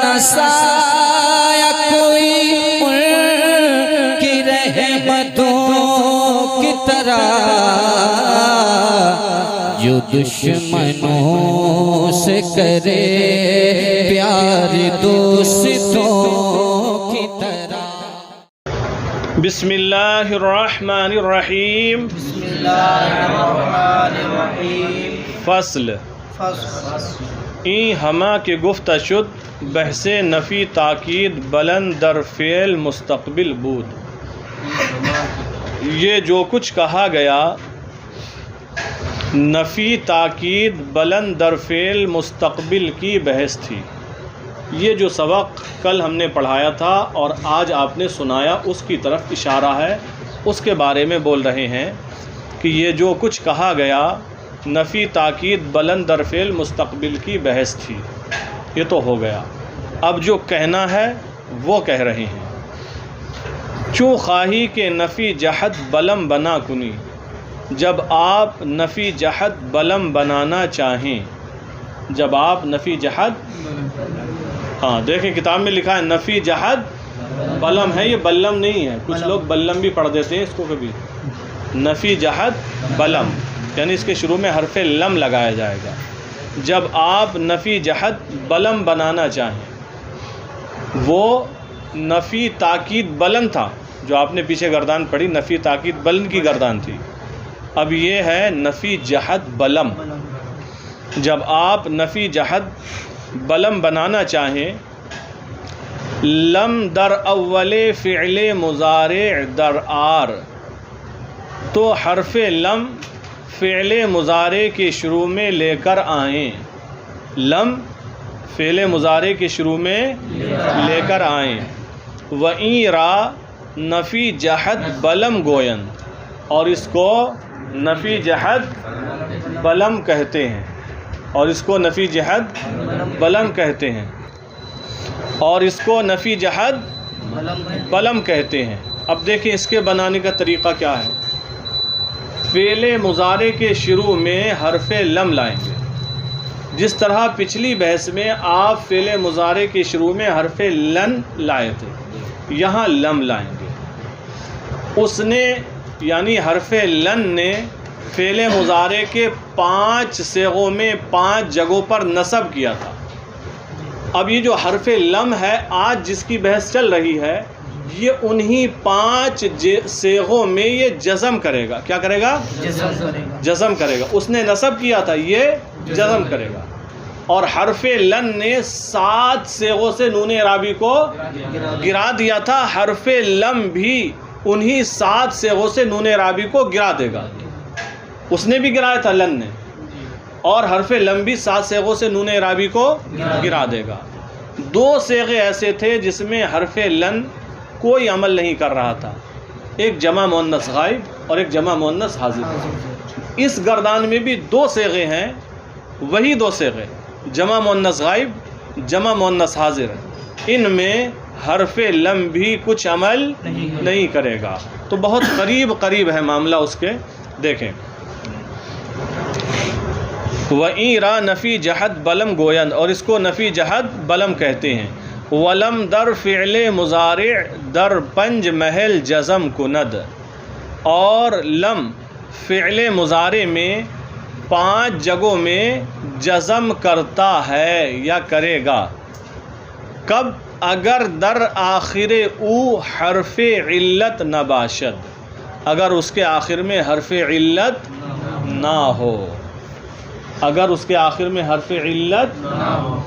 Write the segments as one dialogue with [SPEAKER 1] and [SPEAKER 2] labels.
[SPEAKER 1] نسایا کوئی ان کی رحمتوں کی طرح جو دشمنوں سے کرے پیار دوستوں کی طرح۔
[SPEAKER 2] بسم اللہ الرحمن الرحیم۔
[SPEAKER 3] بسم اللہ الرحمن الرحیم۔
[SPEAKER 2] فصل این ہما کے گفتہ شد بحث نفی تاکید بلند در فعل مستقبل بود۔ یہ جو کچھ کہا گیا نفی تاکید بلند در فعل مستقبل کی بحث تھی۔ یہ جو سبق کل ہم نے پڑھایا تھا اور آج آپ نے سنایا اس کی طرف اشارہ ہے، اس کے بارے میں بول رہے ہیں کہ یہ جو کچھ کہا گیا نفی تاکید بلند در فعل مستقبل کی بحث تھی، یہ تو ہو گیا۔ اب جو کہنا ہے وہ کہہ رہے ہیں۔ چوں خواہی کہ نفی جہد بلم بنا کنی، جب آپ نفی جہد بلم بنانا چاہیں، جب آپ نفی جہد، ہاں دیکھیں کتاب میں لکھا ہے نفی جہد بلم ہے، یہ بلم نہیں ہے، کچھ لوگ بلم بھی پڑھ دیتے ہیں اس کو کبھی۔ نفی جہد بلم یعنی اس کے شروع میں حرف لم لگایا جائے گا۔ جب آپ نفی جہد بلم بنانا چاہیں، وہ نفی تاکید بلند تھا جو آپ نے پیچھے گردان پڑھی، نفی تاکید بلند کی گردان تھی۔ اب یہ ہے نفی جہد بلم۔ جب آپ نفی جہد بلم بنانا چاہیں، لم در اول فعل مضارع در آر، تو حرف لم فعل مضارع کے شروع میں لے کر آئیں۔ لم فعل مضارع کے شروع میں لے کر آئیں۔ وَإِن را نفی جہد بلم گوین، اور اس کو نفی جہد بلم کہتے ہیں، اور اس کو نفی جہد بلم کہتے ہیں، اور اس کو نفی جہد بلم کہتے ہیں۔ اب دیکھیں اس کے بنانے کا طریقہ کیا ہے۔ فعل مضارع کے شروع میں حرف لم لائیں گے، جس طرح پچھلی بحث میں آپ فعل مضارع کے شروع میں حرف لن لائے تھے، یہاں لم لائیں گے۔ اس نے یعنی حرف لن نے فعل مضارع کے 5 صیغوں میں 5 جگہوں پر نصب کیا تھا۔ اب یہ جو حرف لم ہے آج جس کی بحث چل رہی ہے، یہ انہی 5 صیغوں میں یہ جزم کرے گا۔ کیا کرے گا؟ جزم کرے گا۔ اس نے نصب کیا تھا، یہ جزم کرے گا۔ اور حرف لن نے 7 صیغوں سے نون اعرابی کو گرا دیا تھا، حرف لم بھی انہی 7 صیغوں سے نون اعرابی کو گرا دے گا۔ اس نے بھی گرایا تھا لن نے، اور حرف لم بھی 7 صیغوں سے نون اعرابی کو گرا دے گا۔ 2 صیغے ایسے تھے جس میں حرف لن کوئی عمل نہیں کر رہا تھا، ایک جمع مؤنث غائب اور ایک جمع مؤنث حاضر۔ اس گردان میں بھی 2 صیغے ہیں، وہی 2 صیغے، جمع مؤنث غائب، جمع مؤنث حاضر، ان میں حرف لم بھی کچھ عمل نہیں کرے گا۔ تو بہت قریب ہے معاملہ اس کے۔ دیکھیں وَإِن را نفی جہد بلم گوین، اور اس کو نفی جہد بلم کہتے ہیں۔ ولم در فعل مضارع در 5 محل جزم کند، اور لم فعل مضارع میں 5 جگہوں میں جزم کرتا ہے یا کرے گا۔ کب؟ اگر در آخر او حرف علت نہ باشد، اگر اس کے آخر میں حرف علت نہ ہو، اگر اس کے آخر میں حرف علت نہ ہو،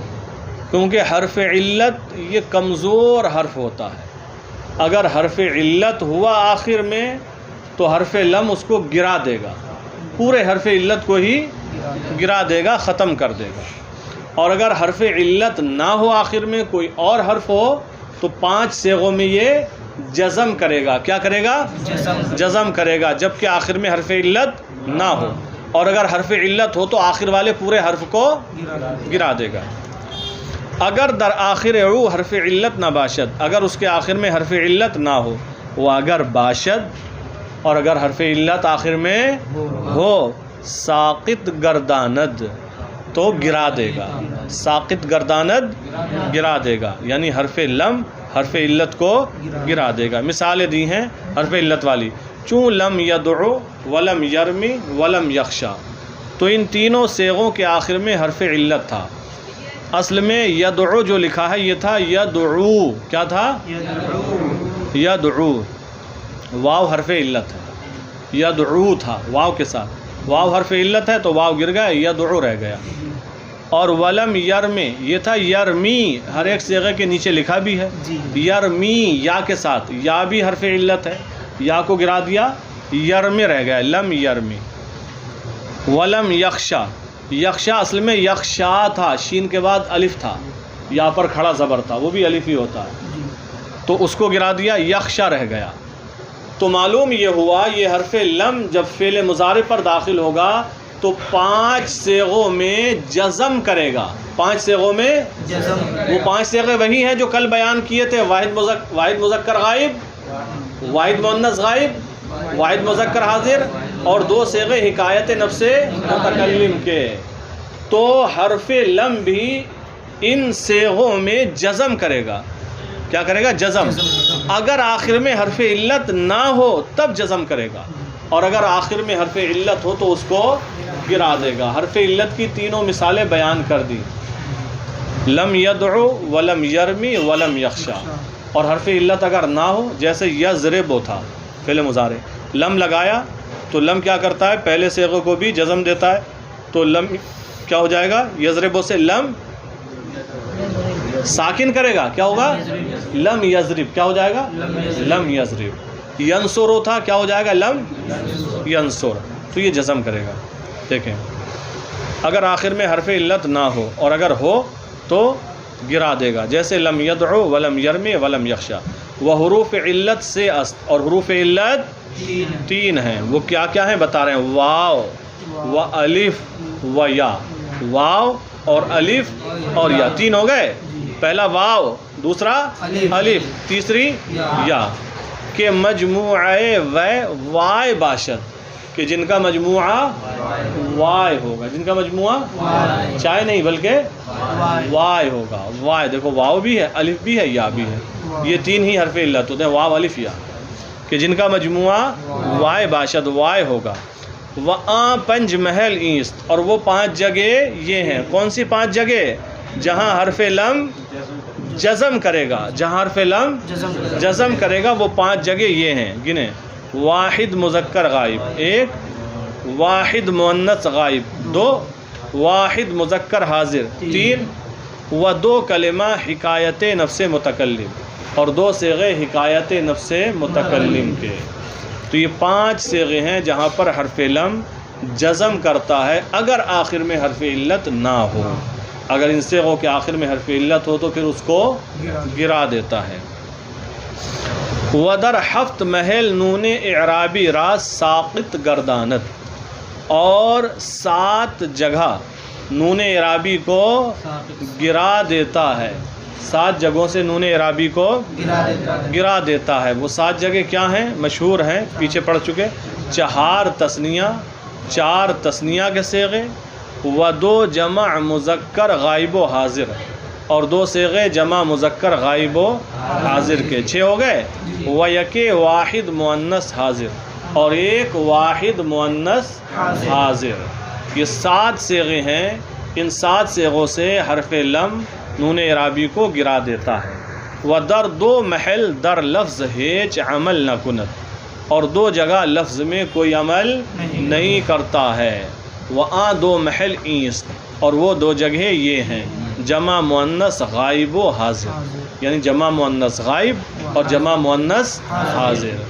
[SPEAKER 2] کیونکہ حرف علت یہ کمزور حرف ہوتا ہے۔ اگر حرف علت ہوا آخر میں تو حرف لم اس کو گرا دے گا، پورے حرف علت کو ہی گرا دے گا، ختم کر دے گا۔ اور اگر حرف علت نہ ہو آخر میں، کوئی اور حرف ہو، تو 5 صیغوں میں یہ جزم کرے گا۔ کیا کرے گا؟ جزم کرے گا، جبکہ آخر میں حرف علت نہ ہو۔ اور اگر حرف علت ہو تو آخر والے پورے حرف کو گرا دے گا۔ اگر در آخر او حرف علت نہ باشد، اگر اس کے آخر میں حرف علت نہ ہو، وہ اگر باشد، اور اگر حرف علت آخر میں ہو، ساقط گرداند، تو گرا دے گا۔ ساقط گرداند گرا دے گا، یعنی حرف لم حرف علت کو گرا دے گا۔ مثالیں دی ہیں حرف علت والی، چون لم یدعو ولم یرمی ولم یخشا، تو ان تینوں صیغوں کے آخر میں حرف علت تھا۔ اصل میں یدعو جو لکھا ہے یہ تھا یدعو، کیا تھا؟ یدعو، واو حرف علت ہے، یدعو تھا واو کے ساتھ، واو حرف علت ہے تو واو گر گیا، یدعو رہ گیا۔ اور ولم یرمی یہ تھا یرمی، ہر ایک صیغے کے نیچے لکھا بھی ہے یرمی یا کے ساتھ، یا بھی حرف علت ہے، یا کو گرا دیا، یرمی رہ گیا، لم یرمی۔ ولم یخشا، یخشا اصل میں یخشا تھا، شین کے بعد الف تھا، یا پر کھڑا زبر تھا، وہ بھی الف ہی ہوتا ہے، تو اس کو گرا دیا، یخشا رہ گیا۔ تو معلوم یہ ہوا یہ حرف لم جب فعل مضارع پر داخل ہوگا تو 5 صیغوں میں جزم کرے گا، 5 صیغوں میں
[SPEAKER 3] جزم،
[SPEAKER 2] وہ 5 صیغے وہی ہیں جو کل بیان کیے تھے، واحد مذکر غائب، واحد مؤنث غائب، واحد مذکر حاضر، اور 2 صیغے حکایت نفس متکلم کے۔ تو حرف لم بھی ان صیغوں میں جزم کرے گا، کیا کرے گا؟ جزم۔ اگر آخر میں حرف علت نہ ہو تب جزم کرے گا، اور اگر آخر میں حرف علت ہو تو اس کو گرا دے گا۔ حرف علت کی تینوں مثالیں بیان کر دی، لم یدعو ولم یرمی ولم یخشا۔ اور حرف علت اگر نہ ہو، جیسے یضرب تھا فعل مضارع، لم لگایا تو لم کیا کرتا ہے؟ پہلے صیغے کو بھی جزم دیتا ہے، تو لم کیا ہو جائے گا؟ یضرب سے لم ساکن کرے گا، کیا ہوگا؟ لم یضرب، کیا ہو جائے گا؟ لم یضرب۔ ینصر تھا، کیا ہو جائے گا؟ لم ینصر، تو یہ جزم کرے گا۔ دیکھیں اگر آخر میں حرف علت نہ ہو اور اگر ہو تو گرا دے گا، جیسے لم یدعو ولم یرمی ولم یخشا۔ وہ حروف علت سے است، اور حروف علت 3 ہیں، وہ کیا کیا ہیں بتا رہے ہیں، واو و الف و یا، واو اور الف اور یا، 3 ہو گئے، پہلا واو، دوسرا الف، تیسری یا، کہ مجموعہ وائے باشد، کہ جن کا مجموعہ وائے ہوگا، جن کا مجموعہ چائے نہیں بلکہ وائے ہوگا۔ وائے دیکھو، واو بھی ہے، الف بھی ہے، یا بھی ہے، یہ 3 ہی حرف علت ہوتے ہیں، واو الف یا، کہ جن کا مجموعہ وائے باشد، وائے ہوگا۔ وَآں پنج محل ایست، اور وہ 5 جگہ یہ ہیں، کون سی 5 جگہ؟ جہاں حرف لم جزم کرے گا، جہاں حرف لم جزم کرے گا وہ 5 جگہ یہ ہیں، گنے، واحد مذکر غائب 1، واحد مؤنث غائب 2، واحد مذکر حاضر 3، و 2 کلمہ حکایت نفس متکلم، اور 2 صیغے حکایت نفس متکلم کے۔ تو یہ 5 صیغے ہیں جہاں پر حرف لم جزم کرتا ہے اگر آخر میں حرف علت نہ ہو، اگر ان صیغوں کے آخر میں حرف علت ہو تو پھر اس کو گرا دیتا ہے۔ ودر ہفت محل نون اعرابی راز ساقط گردانت، اور 7 جگہ نون اعرابی کو گرا دیتا ہے، 7 جگہوں سے نون اعرابی کو گرا دیتا ہے۔ وہ 7 جگہ کیا ہیں؟ مشہور ہیں، پیچھے پڑھ چکے، 4 تثنیہ، 4 تثنیہ کے صیغے، و 2 جمع مذکر غائب و حاضر، اور 2 صیغے جمع مذکر غائب و حاضر کے، 6 ہو گئے، و 1 واحد مؤنث حاضر، اور 1 واحد مؤنث حاضر۔ یہ 7 صیغے ہیں، ان 7 صیغوں سے حرف لم نون اعرابی کو گرا دیتا ہے۔ و در 2 محل در لفظ ہیچ عمل نہ کنت، اور 2 جگہ لفظ میں کوئی عمل نہیں کرتا ہے۔ وآں 2 محل ایست، اور وہ 2 جگہ یہ ہیں، جمع مؤنث غائب و حاضر، یعنی جمع مؤنث غائب اور جمع مؤنث حاضر۔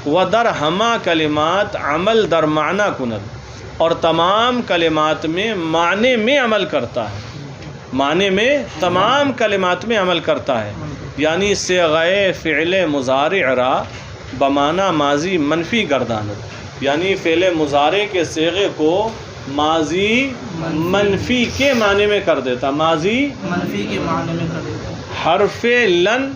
[SPEAKER 2] و در ہما کلمات عمل در معنی کند، اور تمام کلمات میں معنی میں عمل کرتا ہے، معنی میں تمام کلمات میں عمل کرتا ہے، یعنی صیغہ فعل مضارع را بمعنی ماضی منفی گرداند، یعنی فعل مضارع کے صیغے کو ماضی منفی کے معنی میں کر دیتا، ماضی
[SPEAKER 3] منفی کے معنی میں کر دیتا۔
[SPEAKER 2] حرف لن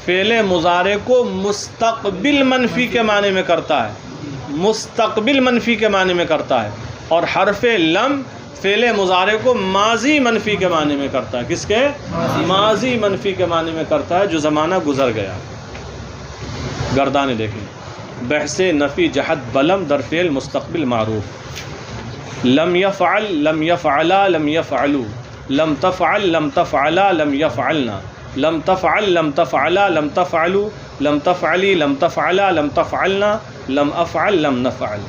[SPEAKER 2] فعل مضارع کو مستقبل منفی کے معنی میں کرتا ہے، مستقبل منفی کے معنی میں کرتا ہے، اور حرف لم فعل مضارع کو ماضی منفی کے معنی میں کرتا ہے. کس کے؟ ماضی منفی کے معنی میں کرتا ہے جو زمانہ گزر گیا. گردانے دیکھیں. بحث نفی جہت بلم در فعل مستقبل معروف. لم یفعل لم یفعلا لم یفعلوا، لم تفعل لم تفعلا لم یفعلنا، لم تفعل لم تفعلا لم تفعلوا، لم تفعلی لم تفعلا لم تفعلنا، لم افعل لم نفعل.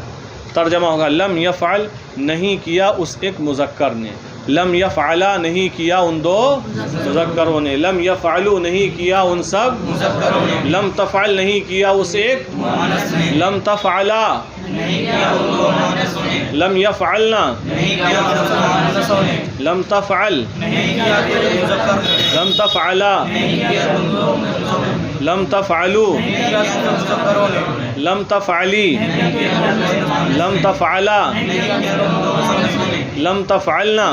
[SPEAKER 2] ترجمہ ہوگا لم یفعل نہیں کیا اس ایک مذکر نے، لم یفعلا نہیں کیا ان دو مذکروں نے، لم یفعلوا نہیں کیا ان سب مذکروں نے، لم تفعل نہیں کیا اس ایک مؤنث نے، لم تفعلا نہیں کیا ان دو مؤنثوں نے، لم یفعلنا نہیں کیا ان سب مؤنثوں نے، لم تفعل نہیں کیا کوئی مذکر نے، لم تفعلا نہیں کیا ان دو مؤنثوں نے، لم تفعلوا نہیں کیا ان مذکروں نے، لم تفعلی لم تفعلا لم تفعلنا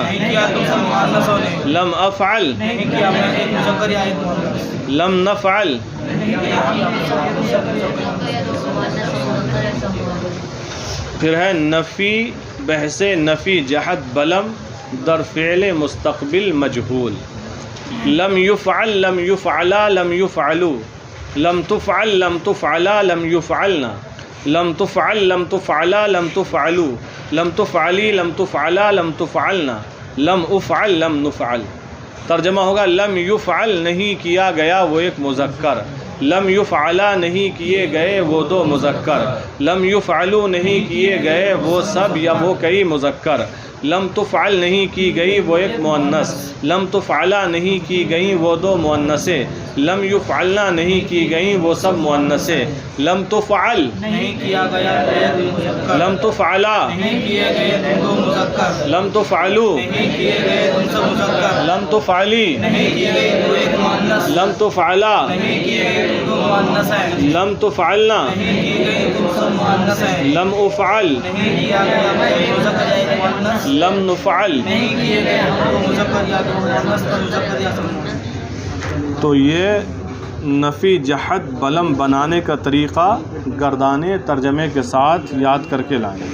[SPEAKER 2] لم افعل لم نفعل. پھر ہے نفی بحث نفی جہت بلم در فعل مستقبل مجہول. لم یفعل لم یفعلا لم یفعلوا، لم تفعل لم تفعلا لم یفعلنا، لم تفعل لم تفعلا لم تفعلوا، لم تفعلی لم تفعلا لم تفعلنا، لم افعل لم نفعل. ترجمہ ہوگا لم یفعل نہیں کیا گیا وہ ایک مذکر، لم یفعلا نہیں کیے گئے وہ دو مذکر، لم یفعلوا نہیں کیے گئے وہ سب یا وہ کئی مذکر، لم تفعل نہیں کی گئی وہ ایک مؤنث، لم تفعلا نہیں کی گئیں وہ دو مؤنثیں، لم یفعلنا نہیں کی گئیں وہ سب مؤنثیں، لم تفعل
[SPEAKER 3] نہیں کیا گیا ایک مذکر،
[SPEAKER 2] لم تفعلا
[SPEAKER 3] نہیں کیے گئے دو مذکر،
[SPEAKER 2] لم تفعلوا
[SPEAKER 3] نہیں کیے گئے ان سب مذکر،
[SPEAKER 2] لم تفعلی
[SPEAKER 3] نہیں کیے گئے دو ایک مؤنث،
[SPEAKER 2] لم تفعلا
[SPEAKER 3] نہیں کیے گئے دو مؤنث ہیں،
[SPEAKER 2] لم تفعلنا
[SPEAKER 3] نہیں کیے گئے دو سب مؤنث ہیں،
[SPEAKER 2] لم افعل
[SPEAKER 3] نہیں کیا گیا ایک مذکر یا ایک مؤنث،
[SPEAKER 2] لم نفعل.
[SPEAKER 3] نہیں کیے گئے دو مذکر یا دو مؤنث کا مذکر یا سب مؤنث.
[SPEAKER 2] تو یہ نفی جہت بلم بنانے کا طریقہ گردانے ترجمے کے ساتھ یاد کر کے لائیں.